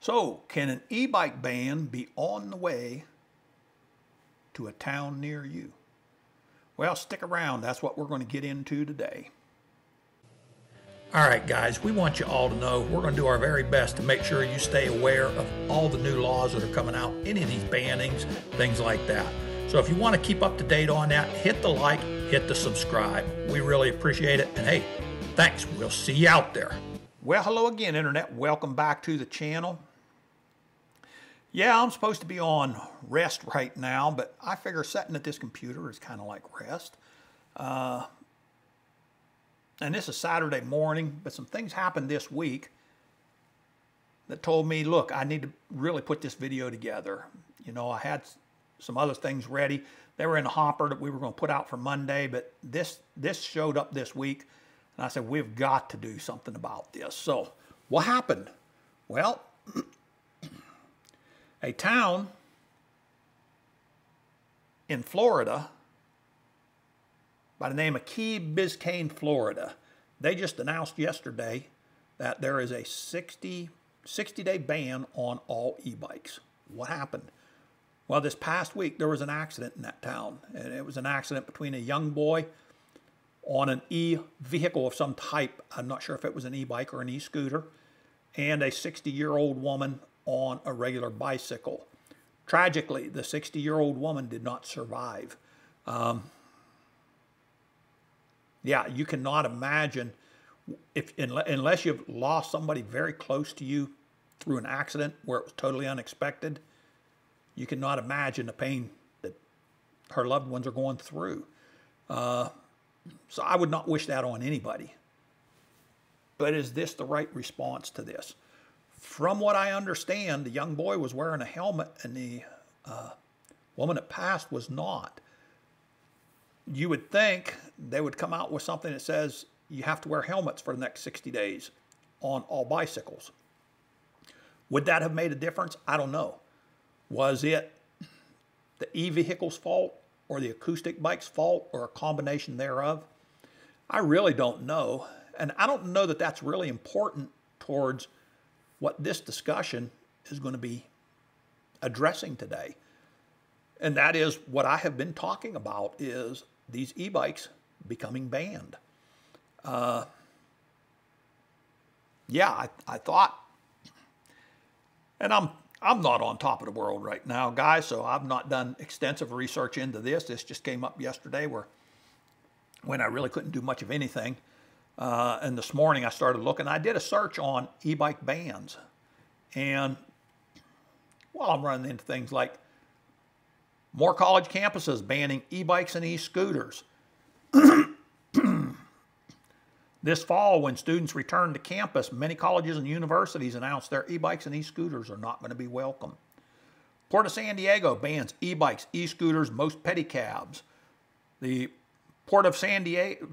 So, can an e-bike ban be on the way to a town near you? Well, stick around. That's what we're going to get into today. All right, guys, we want you all to know we're going to do our very best to make sure you stay aware of all the new laws that are coming out, any of these bannings, things like that. So if you want to keep up to date on that, hit the like, hit the subscribe. We really appreciate it. And hey, thanks. We'll see you out there. Well, hello again, Internet. Welcome back to the channel. Yeah, I'm supposed to be on rest right now, but I figure sitting at this computer is kind of like rest. And this is Saturday morning, but some things happened this week that told me, look, I need to really put this video together. You know, I had some other things ready. They were in the hopper that we were going to put out for Monday, but this showed up this week, and I said, we've got to do something about this. So what happened? Well, a town in Florida by the name of Key Biscayne, Florida, they just announced yesterday that there is a 60-day ban on all e-bikes. What happened? Well, this past week there was an accident in that town, and it was an accident between a young boy on an e-vehicle of some type. I'm not sure if it was an e-bike or an e-scooter, and a 60-year-old woman on a regular bicycle. Tragically, the 60-year-old woman did not survive. Yeah, you cannot imagine, unless you've lost somebody very close to you through an accident where it was totally unexpected, you cannot imagine the pain that her loved ones are going through. So I would not wish that on anybody. But is this the right response to this? From what I understand, the young boy was wearing a helmet and the woman that passed was not. You would think they would come out with something that says you have to wear helmets for the next 60 days on all bicycles. Would that have made a difference? I don't know. Was it the e-vehicle's fault or the acoustic bike's fault or a combination thereof? I really don't know. And I don't know that that's really important towards what this discussion is going to be addressing today. And that is what I have been talking about, is these e-bikes becoming banned. Yeah, I thought, and I'm not on top of the world right now, guys, so I've not done extensive research into this. This just came up yesterday when I really couldn't do much of anything. And this morning I started looking. I did a search on e-bike bans. And well, I'm running into things like more college campuses banning e-bikes and e-scooters. This fall, when students return to campus, many colleges and universities announced their e-bikes and e-scooters are not going to be welcome. Port of San Diego bans e-bikes, e-scooters, most pedicabs. The Port of San Diego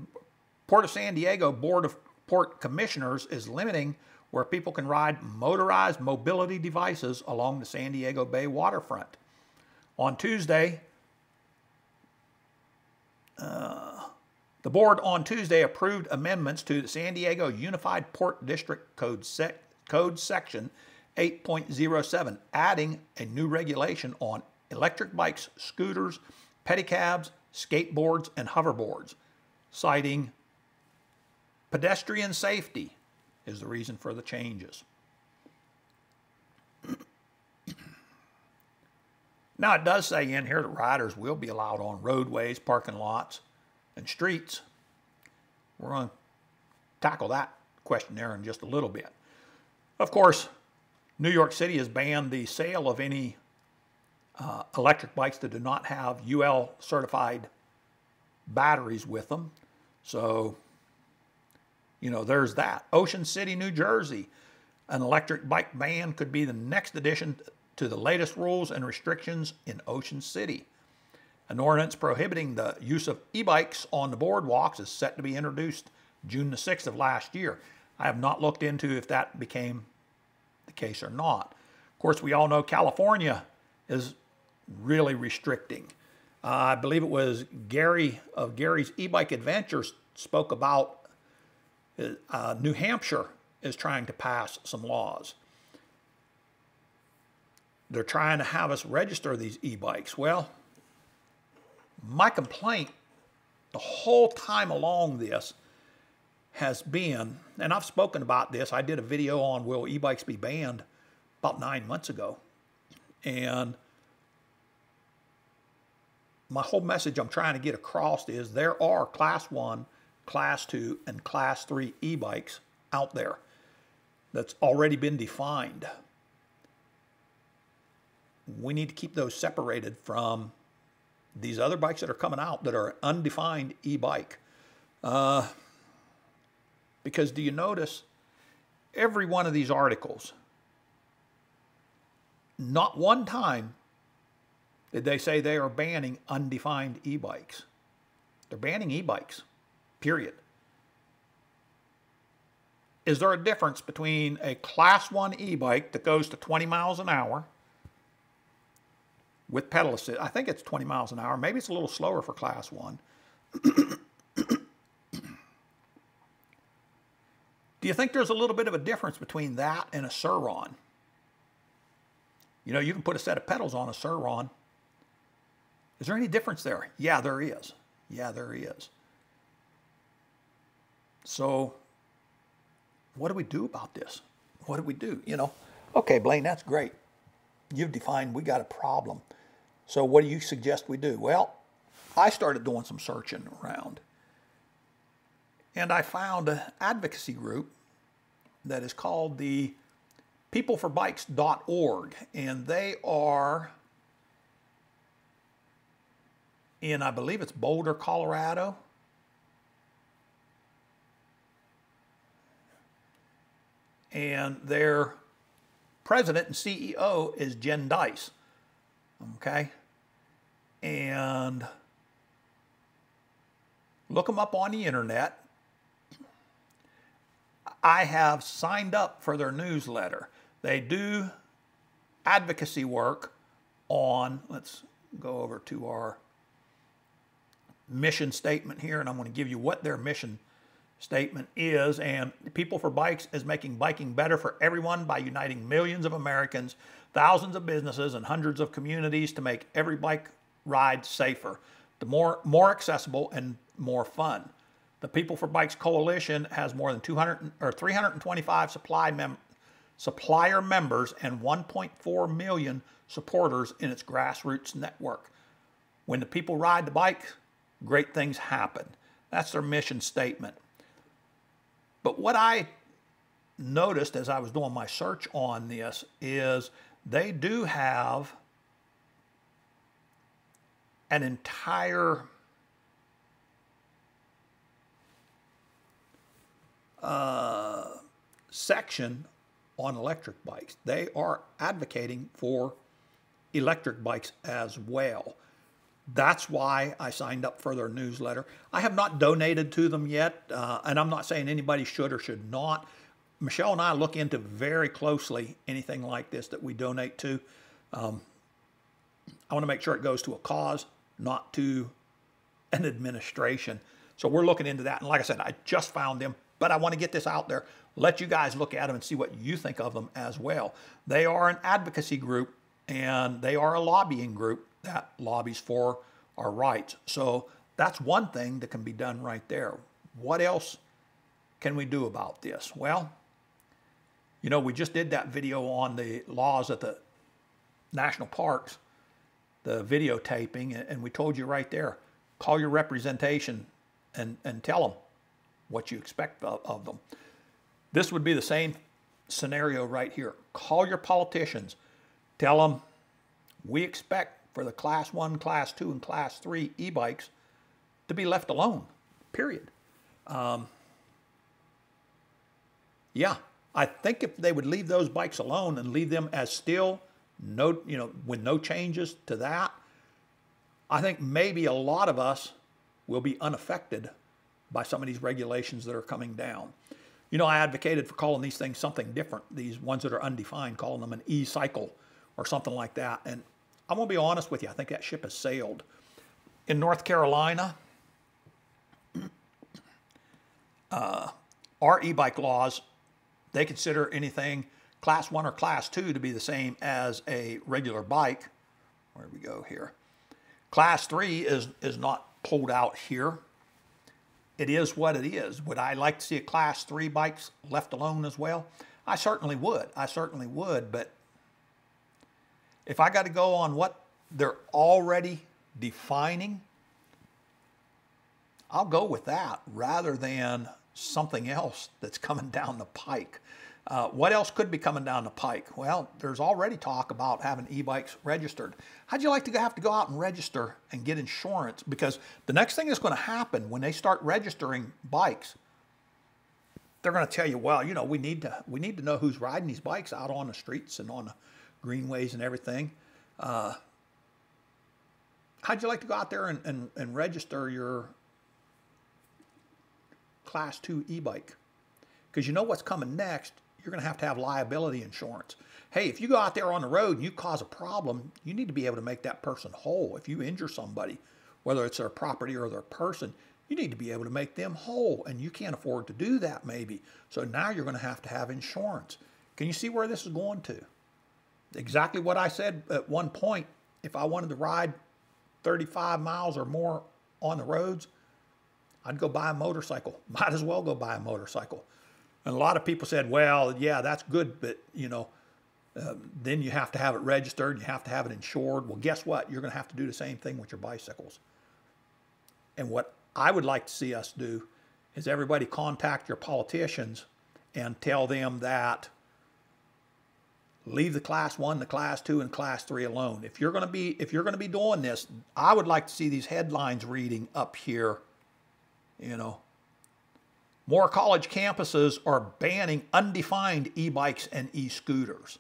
Board of Port Commissioners is limiting where people can ride motorized mobility devices along the San Diego Bay waterfront. On Tuesday, the board on Tuesday approved amendments to the San Diego Unified Port District Code Section 8.07, adding a new regulation on electric bikes, scooters, pedicabs, skateboards, and hoverboards, citing pedestrian safety is the reason for the changes. Now, it does say in here that riders will be allowed on roadways, parking lots, and streets. We're going to tackle that question there in just a little bit. Of course, New York City has banned the sale of any electric bikes that do not have UL certified batteries with them. So, you know, there's that. Ocean City, New Jersey, an electric bike ban could be the next addition to the latest rules and restrictions in Ocean City. An ordinance prohibiting the use of e-bikes on the boardwalks is set to be introduced June the 6th of last year. I have not looked into if that became the case or not. Of course, we all know California is really restricting. I believe it was Gary of Gary's E-Bike Adventures spoke about New Hampshire is trying to pass some laws. they're trying to have us register these e-bikes. Well, my complaint the whole time along this has been, and I've spoken about this, I did a video on will e-bikes be banned about 9 months ago. And my whole message I'm trying to get across is there are Class 1, Class 2, and Class 3 e-bikes out there that's already been defined. We need to keep those separated from these other bikes that are coming out that are undefined e-bike. Because do you notice every one of these articles, not one time did they say they are banning undefined e-bikes. They're banning e-bikes, period. Is there a difference between a Class 1 e-bike that goes to 20 miles an hour with pedal assist? I think it's 20 miles an hour. Maybe it's a little slower for Class 1. Do you think there's a little bit of a difference between that and a Sur-Ron? You know, you can put a set of pedals on a Sur-Ron. Is there any difference there? Yeah, there is. Yeah, there is. So what do we do about this? What do we do? You know, okay, Blaine, that's great. You've defined we got a problem. So what do you suggest we do? Well, I started doing some searching around. And I found an advocacy group that is called the peopleforbikes.org. And they are in, I believe it's Boulder, Colorado. And their president and CEO is Jen Dice. Okay? And look them up on the internet. I have signed up for their newsletter. They do advocacy work on, let's go over to our mission statement here, and I'm going to give you what their mission statement is. And People for Bikes is making biking better for everyone by uniting millions of Americans, thousands of businesses, and hundreds of communities to make every bike ride safer, the more accessible and more fun. The People for Bikes Coalition has more than 325 supplier members and 1.4 million supporters in its grassroots network. When the people ride the bike, great things happen. That's their mission statement. But what I noticed as I was doing my search on this is they do have an entire section on electric bikes. They are advocating for electric bikes as well. That's why I signed up for their newsletter. I have not donated to them yet, and I'm not saying anybody should or should not. Michelle and I look into very closely anything like this that we donate to. I want to make sure it goes to a cause, not to an administration. So we're looking into that. And like I said, I just found them, but I want to get this out there, let you guys look at them and see what you think of them as well. They are an advocacy group, and they are a lobbying group that lobbies for our rights. So that's one thing that can be done right there. What else can we do about this? Well, you know, we just did that video on the laws at the national parks, the videotaping, and we told you right there, call your representation and tell them what you expect of them. This would be the same scenario right here. Call your politicians. Tell them we expect for the Class 1, Class 2, and Class 3 e-bikes to be left alone, period. Yeah, I think if they would leave those bikes alone and leave them as still, no, you know, with no changes to that, I think maybe a lot of us will be unaffected by some of these regulations that are coming down. You know, I advocated for calling these things something different, these ones that are undefined, calling them an e-cycle or something like that. And I'm going to be honest with you, I think that ship has sailed. In North Carolina, our e-bike laws, they consider anything Class 1 or Class 2 to be the same as a regular bike. Where do we go here? Class 3 is not pulled out here. It is what it is. Would I like to see a Class 3 bikes left alone as well? I certainly would. I certainly would. But if I got to go on what they're already defining, I'll go with that rather than something else that's coming down the pike. What else could be coming down the pike? Well, there's already talk about having e-bikes registered. How'd you like to have to go out and register and get insurance? Because the next thing that's going to happen when they start registering bikes, they're going to tell you, well, you know, we need to know who's riding these bikes out on the streets and on the greenways and everything. How'd you like to go out there and register your Class 2 e-bike? Because you know what's coming next. You're going to have liability insurance. Hey, if you go out there on the road and you cause a problem, you need to be able to make that person whole. If you injure somebody, whether it's their property or their person, you need to be able to make them whole, and you can't afford to do that maybe. So now you're going to have insurance. Can you see where this is going to? Exactly what I said at one point. If I wanted to ride 35 miles or more on the roads, I'd go buy a motorcycle. Might as well go buy a motorcycle. And a lot of people said, well, yeah, that's good, but, you know, then you have to have it registered. You have to have it insured. Well, guess what? You're going to have to do the same thing with your bicycles. And what I would like to see us do is everybody contact your politicians and tell them that leave the Class 1, the Class 2, and Class 3 alone. If you're going to be doing this, I would like to see these headlines reading up here, you know. More college campuses are banning undefined e-bikes and e-scooters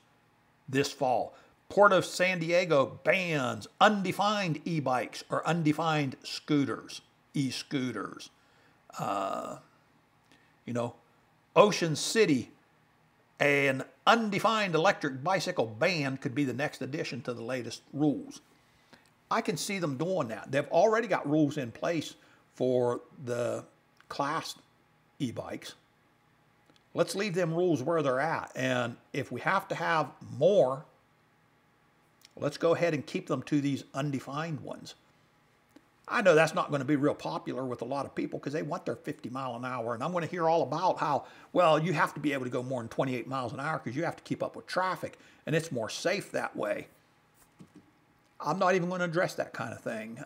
this fall. Port of San Diego bans undefined e-bikes or undefined scooters, e-scooters. You know, Ocean City, an undefined electric bicycle ban could be the next addition to the latest rules. I can see them doing that. They've already got rules in place for the class e-bikes. Let's leave them rules where they're at. And if we have to have more, let's go ahead and keep them to these undefined ones. I know that's not going to be real popular with a lot of people because they want their 50 mile an hour. And I'm going to hear all about how, well, you have to be able to go more than 28 miles an hour because you have to keep up with traffic. And it's more safe that way. I'm not even going to address that kind of thing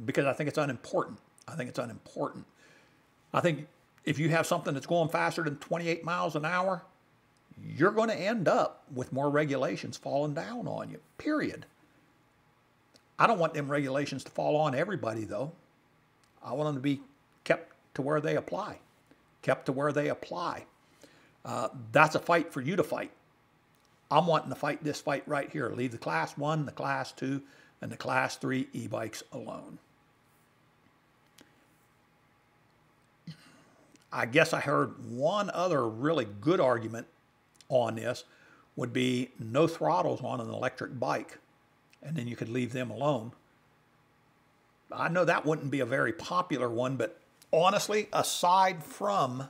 because I think it's unimportant. I think it's unimportant. I think if you have something that's going faster than 28 miles an hour, you're going to end up with more regulations falling down on you, period. I don't want them regulations to fall on everybody, though. I want them to be kept to where they apply, kept to where they apply. That's a fight for you to fight. I'm wanting to fight this fight right here. Leave the Class 1, the Class 2, and the Class 3 e-bikes alone. I guess I heard one other really good argument on this would be no throttles on an electric bike, and then you could leave them alone. I know that wouldn't be a very popular one, but honestly, aside from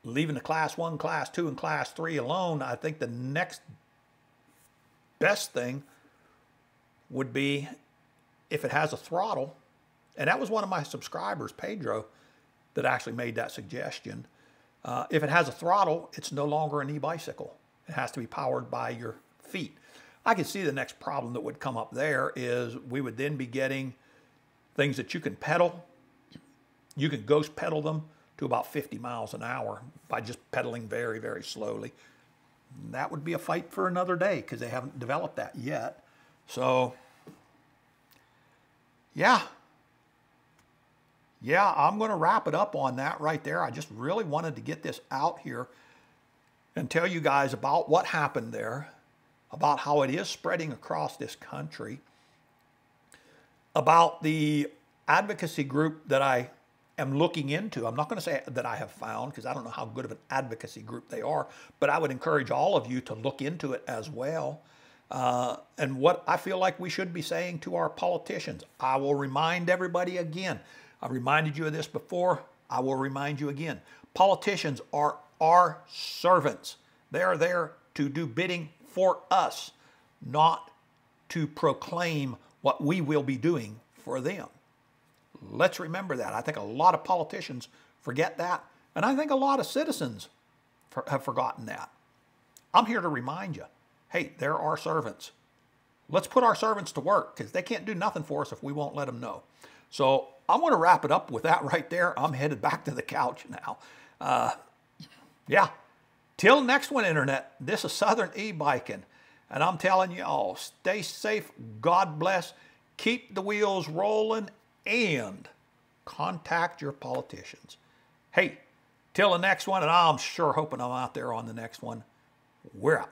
leaving the Class 1, Class 2, and Class 3 alone, I think the next best thing would be if it has a throttle. And that was one of my subscribers, Pedro, that actually made that suggestion. If it has a throttle, it's no longer an e-bicycle. It has to be powered by your feet. I can see the next problem that would come up there is we would then be getting things that you can pedal. You can ghost pedal them to about 50 miles an hour by just pedaling very, very slowly. That would be a fight for another day because they haven't developed that yet. So, yeah. Yeah, I'm going to wrap it up on that right there. I just really wanted to get this out here and tell you guys about what happened there, about how it is spreading across this country, about the advocacy group that I am looking into. I'm not going to say that I have found because I don't know how good of an advocacy group they are, but I would encourage all of you to look into it as well. And what I feel like we should be saying to our politicians. I will remind everybody again. I've reminded you of this before. I will remind you again. Politicians are our servants. They are there to do bidding for us, not to proclaim what we will be doing for them. Let's remember that. I think a lot of politicians forget that, and I think a lot of citizens have forgotten that. I'm here to remind you, hey, they're our servants. Let's put our servants to work, because they can't do nothing for us if we won't let them know. So I'm going to wrap it up with that right there. I'm headed back to the couch now. Yeah. Till next one, Internet, this is Southern E-Biking. And I'm telling you all, stay safe, God bless, keep the wheels rolling, and contact your politicians. Hey, till the next one, and I'm sure hoping I'm out there on the next one, we're out.